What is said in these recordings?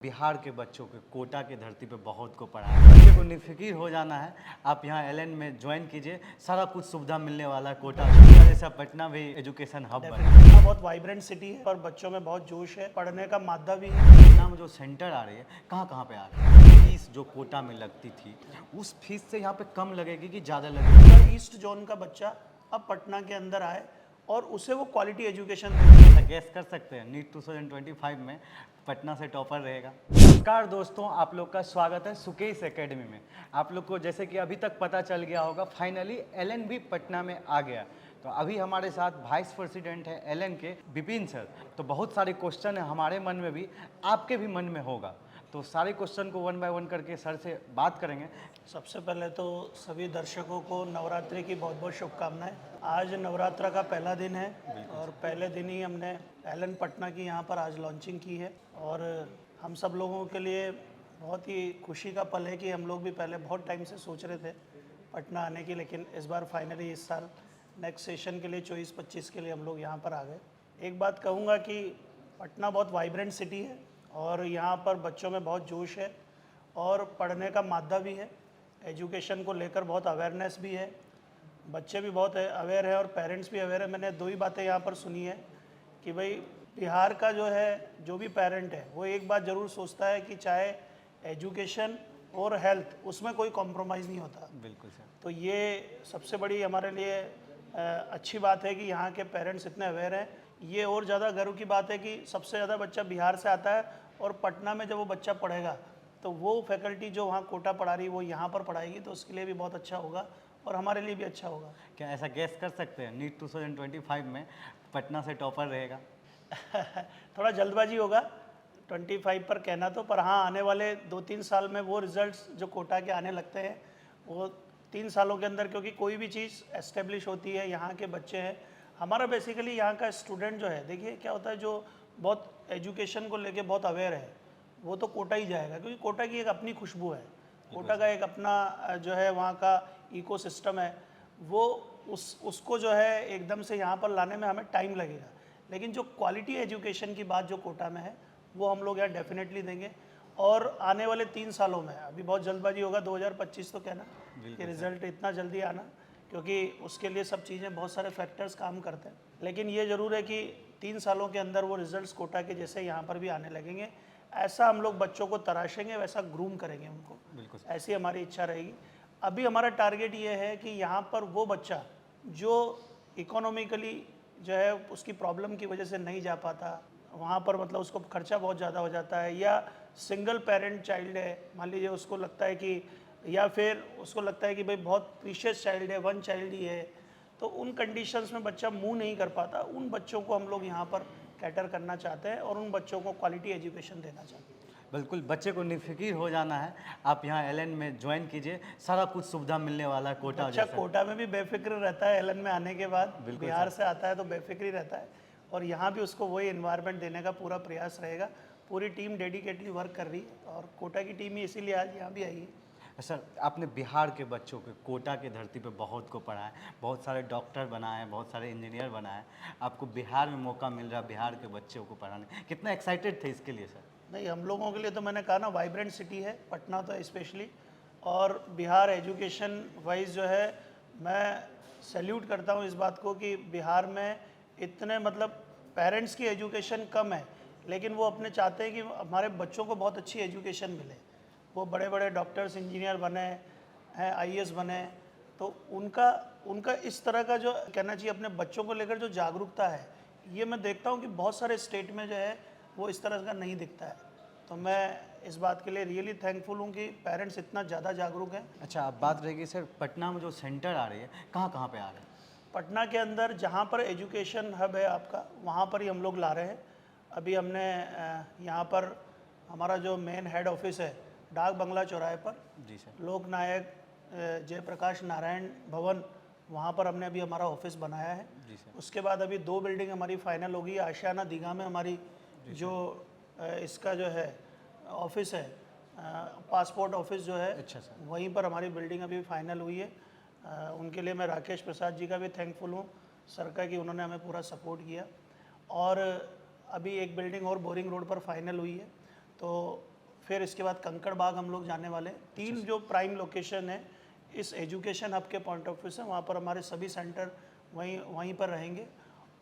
बिहार के बच्चों के कोटा की धरती पे बहुत को पढ़ाया। बच्चे को निफिकिर हो जाना है, आप यहाँ एलएन में ज्वाइन कीजिए, सारा कुछ सुविधा मिलने वाला है। कोटा जैसा पटना भी एजुकेशन हब बना। पटना बहुत वाइब्रेंट सिटी है और बच्चों में बहुत जोश है, पढ़ने का मादा भी है। पटना में जो सेंटर आ रही है, कहाँ कहाँ पे आ रही है? फीस जो कोटा में लगती थी, उस फीस से यहाँ पे कम लगेगी कि ज़्यादा लगेगी? पूरा ईस्ट जोन का बच्चा अब पटना के अंदर आए और उसे वो क्वालिटी एजुकेशन दे। गैस कर सकते हैं नीट 2025 में पटना से टॉपर रहेगा। नमस्कार दोस्तों, आप लोग का स्वागत है सुकेश एकेडमी में। आप लोग को जैसे कि अभी तक पता चल गया होगा, फाइनली एलएन भी पटना में आ गया। तो अभी हमारे साथ वाइस प्रेसिडेंट है एलएन के विपिन सर। तो बहुत सारे क्वेश्चन है हमारे मन में भी, आपके भी मन में होगा, तो सारे क्वेश्चन को वन बाय वन करके सर से बात करेंगे। सबसे पहले तो सभी दर्शकों को नवरात्रि की बहुत बहुत शुभकामनाएं। आज नवरात्र का पहला दिन है और पहले दिन ही हमने एलएन पटना की यहाँ पर आज लॉन्चिंग की है और हम सब लोगों के लिए बहुत ही खुशी का पल है कि हम लोग भी पहले बहुत टाइम से सोच रहे थे पटना आने की, लेकिन इस बार फाइनली इस साल नेक्स्ट सेशन के लिए 24-25 के लिए हम लोग यहाँ पर आ गए। एक बात कहूँगा कि पटना बहुत वाइब्रेंट सिटी है और यहाँ पर बच्चों में बहुत जोश है और पढ़ने का मादा भी है, एजुकेशन को लेकर बहुत अवेयरनेस भी है, बच्चे भी बहुत अवेयर है और पेरेंट्स भी अवेयर है। मैंने दो ही बातें यहाँ पर सुनी है कि भाई बिहार का जो है, जो भी पेरेंट है वो एक बात ज़रूर सोचता है कि चाहे एजुकेशन और हेल्थ उसमें कोई कॉम्प्रोमाइज़ नहीं होता। बिल्कुल सर। तो ये सबसे बड़ी हमारे लिए अच्छी बात है कि यहाँ के पेरेंट्स इतने अवेयर हैं। ये और ज़्यादा गर्व की बात है कि सबसे ज़्यादा बच्चा बिहार से आता है और पटना में जब वो बच्चा पढ़ेगा तो वो फैकल्टी जो वहाँ कोटा पढ़ा रही वो यहाँ पर पढ़ाएगी, तो उसके लिए भी बहुत अच्छा होगा और हमारे लिए भी अच्छा होगा। क्या ऐसा गैस कर सकते हैं नीट 2025 में पटना से टॉपर रहेगा? थोड़ा जल्दबाजी होगा 25 पर कहना तो, पर हाँ आने वाले 2-3 साल में वो रिजल्ट्स जो कोटा के आने लगते हैं वो 3 सालों के अंदर, क्योंकि कोई भी चीज़ एस्टेब्लिश होती है, यहाँ के बच्चे हैं। हमारा बेसिकली यहाँ का स्टूडेंट जो है, देखिए क्या होता है, जो बहुत एजुकेशन को लेके बहुत अवेयर है वो तो कोटा ही जाएगा, क्योंकि कोटा की एक अपनी खुशबू है, कोटा का एक अपना जो है वहाँ का इकोसिस्टम है, वो उसको जो है एकदम से यहाँ पर लाने में हमें टाइम लगेगा। लेकिन जो क्वालिटी एजुकेशन की बात जो कोटा में है वो हम लोग यहाँ डेफिनेटली देंगे। और आने वाले 3 सालों में, अभी बहुत जल्दबाजी होगा 2025 तो कहना कि रिज़ल्ट इतना जल्दी आना, क्योंकि उसके लिए सब चीज़ें बहुत सारे फैक्टर्स काम करते हैं, लेकिन ये ज़रूर है कि 3 सालों के अंदर वो रिजल्ट्स कोटा के जैसे यहाँ पर भी आने लगेंगे। ऐसा हम लोग बच्चों को तराशेंगे, वैसा ग्रूम करेंगे उनको, बिल्कुल। ऐसी हमारी इच्छा रहेगी। अभी हमारा टारगेट ये है कि यहाँ पर वो बच्चा जो इकोनॉमिकली जो है उसकी प्रॉब्लम की वजह से नहीं जा पाता, वहाँ पर मतलब उसको खर्चा बहुत ज़्यादा हो जाता है, या सिंगल पेरेंट चाइल्ड है, मान लीजिए उसको लगता है कि, या फिर उसको लगता है कि भाई बहुत प्रीशियस चाइल्ड है, 1 चाइल्ड ही है, तो उन कंडीशंस में बच्चा मूव नहीं कर पाता, उन बच्चों को हम लोग यहाँ पर कैटर करना चाहते हैं और उन बच्चों को क्वालिटी एजुकेशन देना चाहते हैं। बिल्कुल, बच्चे को निफिकिर हो जाना है, आप यहाँ एलएन में ज्वाइन कीजिए, सारा कुछ सुविधा मिलने वाला है। कोटा बच्चा जैसा कोटा में भी बेफिक्र रहता है, एलएन में आने के बाद बिहार से आता है तो बेफिक्र रहता है और यहाँ भी उसको वही एनवायरनमेंट देने का पूरा प्रयास रहेगा। पूरी टीम डेडिकेटली वर्क कर रही है और कोटा की टीम ही इसीलिए आज यहाँ भी आई है। सर, आपने बिहार के बच्चों के कोटा की धरती पे बहुत को पढ़ा है, बहुत सारे डॉक्टर बनाए हैं, बहुत सारे इंजीनियर बनाए हैं, आपको बिहार में मौका मिल रहा है बिहार के बच्चों को पढ़ाने, कितना एक्साइटेड थे इसके लिए सर? नहीं, हम लोगों के लिए तो मैंने कहा ना, वाइब्रेंट सिटी है पटना तो स्पेशली, और बिहार एजुकेशन वाइज जो है मैं सैल्यूट करता हूँ इस बात को कि बिहार में इतने मतलब पेरेंट्स की एजुकेशन कम है, लेकिन वो अपने चाहते हैं कि हमारे बच्चों को बहुत अच्छी एजुकेशन मिले, वो बड़े बड़े डॉक्टर्स इंजीनियर बने हैं, आईएएस बने, तो उनका इस तरह का जो कहना चाहिए अपने बच्चों को लेकर जो जागरूकता है, ये मैं देखता हूँ कि बहुत सारे स्टेट में जो है वो इस तरह का नहीं दिखता है। तो मैं इस बात के लिए रियली थैंकफुल हूँ कि पेरेंट्स इतना ज़्यादा जागरूक हैं। अच्छा, अब बात रहेगी सर पटना में जो सेंटर आ रही है, कहाँ कहाँ पे आ रहे हैं? पटना के अंदर जहाँ पर एजुकेशन हब है आपका, वहाँ पर ही हम लोग ला रहे हैं। अभी हमने यहाँ पर हमारा जो मेन हेड ऑफिस है डाक बंगला चौराहे पर, जी सर, लोकनायक जयप्रकाश नारायण भवन, वहाँ पर हमने अभी हमारा ऑफिस बनाया है। जी सर। उसके बाद अभी 2 बिल्डिंग हमारी फाइनल होगी। आशियाना दीघा में हमारी जो इसका जो है ऑफिस है, पासपोर्ट ऑफिस जो है, अच्छा सर, वहीं पर हमारी बिल्डिंग अभी फाइनल हुई है। उनके लिए मैं राकेश प्रसाद जी का भी थैंकफुल हूँ सर का, कि उन्होंने हमें पूरा सपोर्ट किया। और अभी एक बिल्डिंग और बोरिंग रोड पर फाइनल हुई है, तो फिर इसके बाद कंकड़ बाग हम लोग जाने वाले हैं। 3 जो प्राइम लोकेशन है इस एजुकेशन हब के पॉइंट ऑफ व्यू से, वहाँ पर हमारे सभी सेंटर वहीं पर रहेंगे।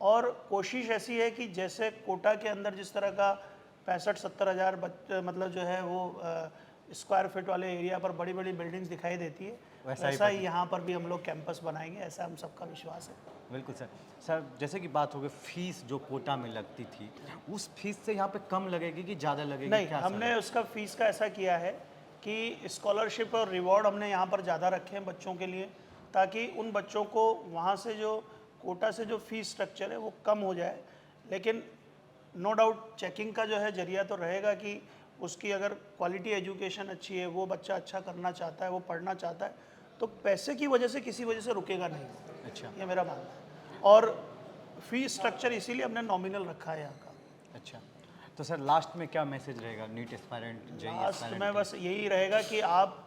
और कोशिश ऐसी है कि जैसे कोटा के अंदर जिस तरह का 65-70 हज़ार मतलब जो है वो स्क्वायर फीट वाले एरिया पर बड़ी बड़ी बिल्डिंग्स दिखाई देती है, वैसा ही यहाँ पर भी हम लोग कैंपस बनाएंगे, ऐसा हम सबका विश्वास है। बिल्कुल सर। सर जैसे कि बात हो गई फीस जो कोटा में लगती थी, उस फीस से यहाँ पे कम लगेगी कि ज़्यादा लगेगी? नहीं, क्या हमने उसका फीस का ऐसा किया है कि स्कॉलरशिप और रिवॉर्ड हमने यहाँ पर ज़्यादा रखे हैं बच्चों के लिए, ताकि उन बच्चों को वहाँ से जो कोटा से जो फीस स्ट्रक्चर है वो कम हो जाए। लेकिन नो डाउट चेकिंग का जो है जरिया तो रहेगा कि उसकी अगर क्वालिटी एजुकेशन अच्छी है, वो बच्चा अच्छा करना चाहता है, वो पढ़ना चाहता है, तो पैसे की वजह से किसी वजह से रुकेगा नहीं। अच्छा, ये मेरा मानना है। और फीस स्ट्रक्चर इसीलिए हमने नॉमिनल रखा है यहाँ का। अच्छा। तो सर लास्ट में क्या मैसेज रहेगा NEET aspirant, JEE last aspirant में बस यही रहेगा कि आप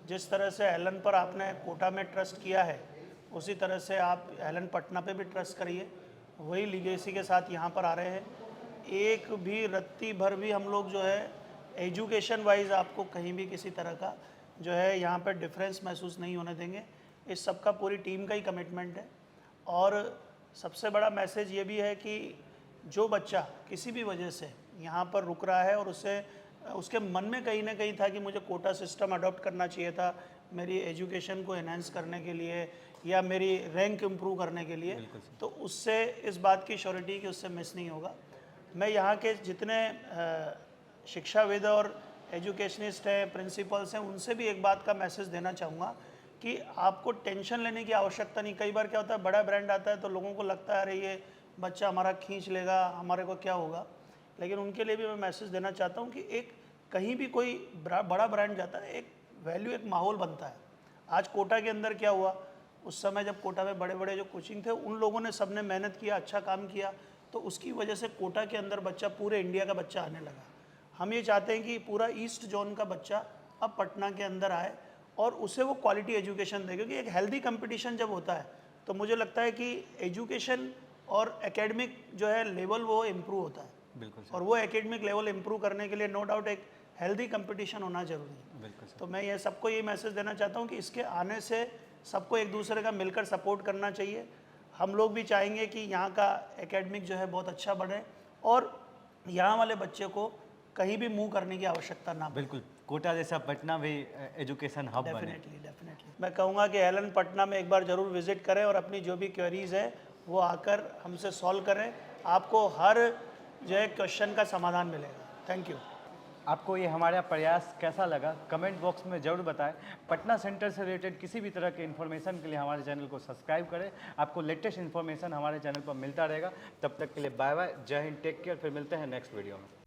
जिस तरह से एलन पर आपने कोटा में ट्रस्ट किया है, उसी तरह से आप एलन पटना पे भी ट्रस्ट करिए। वही लीगेसी के साथ यहाँ पर आ रहे हैं। एक भी रत्ती भर भी हम लोग जो है एजुकेशन वाइज आपको कहीं भी किसी तरह का जो है यहाँ पर डिफरेंस महसूस नहीं होने देंगे। इस सब का पूरी टीम का ही कमिटमेंट है। और सबसे बड़ा मैसेज ये भी है कि जो बच्चा किसी भी वजह से यहाँ पर रुक रहा है और उसके मन में कहीं ना कहीं था कि मुझे कोटा सिस्टम अडॉप्ट करना चाहिए था मेरी एजुकेशन को एनहांस करने के लिए या मेरी रैंक इम्प्रूव करने के लिए, तो उससे इस बात की श्योरिटी कि उससे मिस नहीं होगा। मैं यहाँ के जितने शिक्षाविद और एजुकेशनिस्ट हैं, प्रिंसिपल्स हैं, उनसे भी एक बात का मैसेज देना चाहूँगा कि आपको टेंशन लेने की आवश्यकता नहीं। कई बार क्या होता है, बड़ा ब्रांड आता है तो लोगों को लगता है अरे ये बच्चा हमारा खींच लेगा, हमारे को क्या होगा। लेकिन उनके लिए भी मैं मैसेज देना चाहता हूँ कि एक कहीं भी कोई बड़ा ब्रांड जाता है, एक वैल्यू, एक माहौल बनता है। आज कोटा के अंदर क्या हुआ, उस समय जब कोटा में बड़े बड़े जो कोचिंग थे उन लोगों ने सबने मेहनत किया, अच्छा काम किया, तो उसकी वजह से कोटा के अंदर बच्चा पूरे इंडिया का बच्चा आने लगा। हम ये चाहते हैं कि पूरा ईस्ट जोन का बच्चा अब पटना के अंदर आए और उसे वो क्वालिटी एजुकेशन दे, क्योंकि एक हेल्दी कंपटीशन जब होता है तो मुझे लगता है कि एजुकेशन और एकेडमिक जो है लेवल वो इम्प्रूव होता है। बिल्कुल और वो एकेडमिक लेवल इम्प्रूव करने के लिए नो डाउट एक हेल्दी कंपटीशन होना जरूरी है। बिल्कुल सर। तो मैं ये सबको ये मैसेज देना चाहता हूँ कि इसके आने से सबको एक दूसरे का मिलकर सपोर्ट करना चाहिए। हम लोग भी चाहेंगे कि यहाँ का एकेडमिक जो है बहुत अच्छा बढ़े और यहाँ वाले बच्चे को कहीं भी मूव करने की आवश्यकता ना पड़े। बिल्कुल, कोटा जैसा पटना भी एजुकेशन हब बने। डेफिनेटली मैं कहूँगा कि एलन पटना में एक बार ज़रूर विजिट करें और अपनी जो भी क्वेरीज है वो आकर हमसे सॉल्व करें। आपको हर जो है क्वेश्चन का समाधान मिलेगा। Thank you. आपको ये हमारा प्रयास कैसा लगा कमेंट बॉक्स में ज़रूर बताएं। पटना सेंटर से रिलेटेड किसी भी तरह के इन्फॉर्मेशन के लिए हमारे चैनल को सब्सक्राइब करें। आपको लेटेस्ट इन्फॉर्मेशन हमारे चैनल पर मिलता रहेगा। तब तक के लिए बाय बाय, जय हिंद, टेक केयर। फिर मिलते हैं नेक्स्ट वीडियो में।